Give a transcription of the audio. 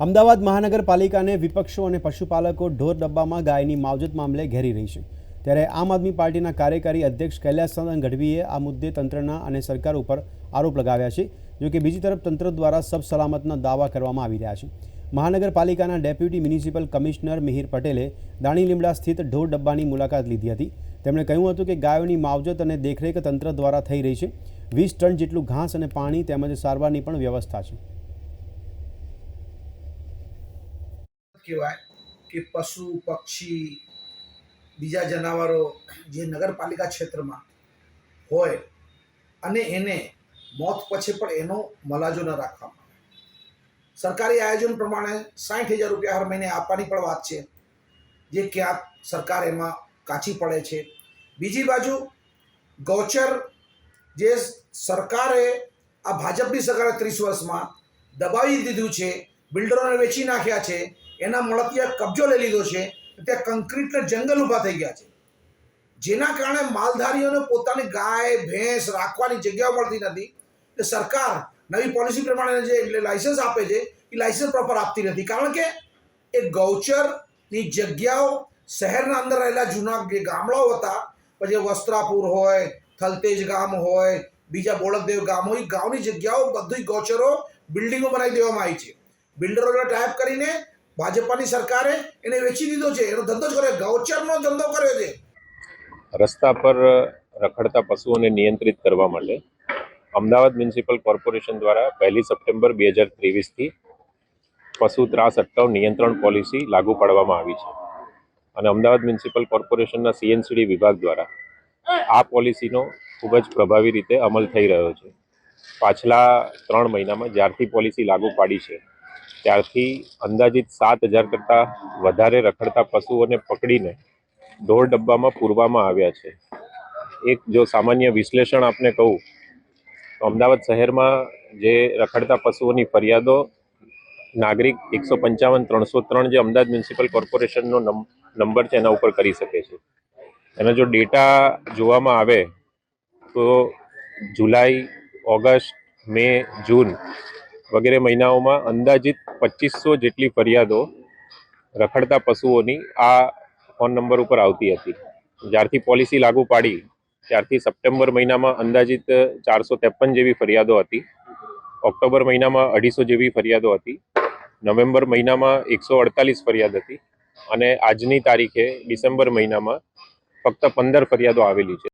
અમદાવાદ મહાનગરપાલિકાને વિપક્ષો અને પશુપાલકો ઢોર ડબ્બામાં ગાયની માવજત મામલે ઘેરી રહી છે। ત્યારે આમ આદમી પાર્ટીના કાર્યકારી અધ્યક્ષ કૈલાસચંદ્ર ગઢવીએ આ મુદ્દે તંત્રના અને સરકાર ઉપર આરોપ લગાવ્યા છે। જો કે બીજી તરફ તંત્ર દ્વારા સબ સલામતના દાવા કરવામાં આવી રહ્યા છે। મહાનગરપાલિકાના ડેપ્યુટી મ્યુનિસિપલ કમિશનર મિહિર પટેલે દાણીલીમડા સ્થિત ઢોર ડબ્બાની મુલાકાત લીધી હતી। તેમણે કહ્યું હતું કે ગાયોની માવજત અને દેખરેખ તંત્ર દ્વારા થઈ રહી છે। 20 ટન જેટલું ઘાસ અને પાણી તેમજ સારવારની પણ વ્યવસ્થા છે। કહેવાય કે પશુ પક્ષી બીજા જનાવરો જે નગરપાલિકા ક્ષેત્રમાં હોય અને એને મોત પછી પણ એનો મલાજો ન રાખવામાં આવે। સરકારી આયોજન પ્રમાણે 60,000 રૂપિયા હર મહિને આપવાની પણ વાત છે, જે ક્યાંક સરકાર એમાં કાચી પડે છે। બીજી બાજુ ગૌચર જે સરકારે આ ભાજપની સરકારે 30 વર્ષમાં દબાવી દીધું છે, બિલ્ડરોને વેચી નાખ્યા છે, એના મળતિયા કબજો લઈ લીધો છે। ત્યાં કંક્રીટના જંગલ ઊભા થઈ ગયા છે, જેના કારણે માલધારીઓને પોતાની ગાય ભેંસ રાખવાની જગ્યાઓ મળતી નથી। એટલે સરકાર નવી પોલિસી પ્રમાણે જે લાયસન્સ આપે છે એ લાયસન્સ પ્રોપર આપતી નથી, કારણ કે એ ગૌચરની જગ્યાઓ શહેરના અંદર રહેલા જૂના ગામડાઓ હતા, પછી વસ્ત્રાપુર હોય, થલતેજ ગામ હોય, બીજા બોળકદેવ ગામ હોય, ગામની જગ્યાઓ બધી ગૌચરો બિલ્ડિંગો બનાવી દેવામાં આવી છે। બિલ્ડરોને ટાઈપ કરીને ભાજપાની સરકારે એને વેચી દીધો છે, એનો ધંધો જ કર્યો, ગૌચરનો ધંધો કર્યો છે। રસ્તા પર રખડતા પશુઓને નિયંત્રિત કરવા માટે અમદાવાદ મ્યુનિસિપલ કોર્પોરેશન દ્વારા 1 સપ્ટેમ્બર 2023થી પશુ ત્રાસ અટકાવ નિયંત્રણ પોલિસી લાગુ પાડવામાં આવી છે અને અમદાવાદ મ્યુનિસિપલ કોર્પોરેશનના સીએનસીડી વિભાગ દ્વારા આ પોલિસીનો ખૂબ જ પ્રભાવી રીતે અમલ થઈ રહ્યો છે। પાછલા 3 મહિનામાં જ્યારથી પોલિસી લાગુ પાડી છે ત્યારથી અંદાજિત 7,000 કરતાં વધારે રખડતા પશુઓને પકડીને ઢોર ડબ્બામાં પૂરવામાં આવ્યા છે। એક જો સામાન્ય વિશ્લેષણ આપને કહું તો અમદાવાદ શહેરમાં જે રખડતા પશુઓની ફરિયાદો નાગરિક 155-303 જે અમદાવાદ મ્યુનિસિપલ કોર્પોરેશનનો નંબર છે એના ઉપર કરી શકે છે। એનો જો ડેટા જોવામાં આવે તો જુલાઈ, ઓગસ્ટ, મે, જૂન વગેરે મહિનાઓમાં અંદાજિત 2500 જેટલી ફરિયાદો રખડતા પશુઓની આ ફોન નંબર ઉપર આવતી હતી। જ્યારથી પોલિસી લાગુ પાડી ત્યારથી સપ્ટેમ્બર મહિનામાં અંદાજિત 453 જેવી ફરિયાદો હતી, ઓક્ટોબર મહિનામાં 250 જેવી ફરિયાદો હતી, નવેમ્બર મહિનામાં 148 ફરિયાદ હતી અને આજની તારીખે ડિસેમ્બર મહિનામાં ફક્ત 15 ફરિયાદો આવેલી છે।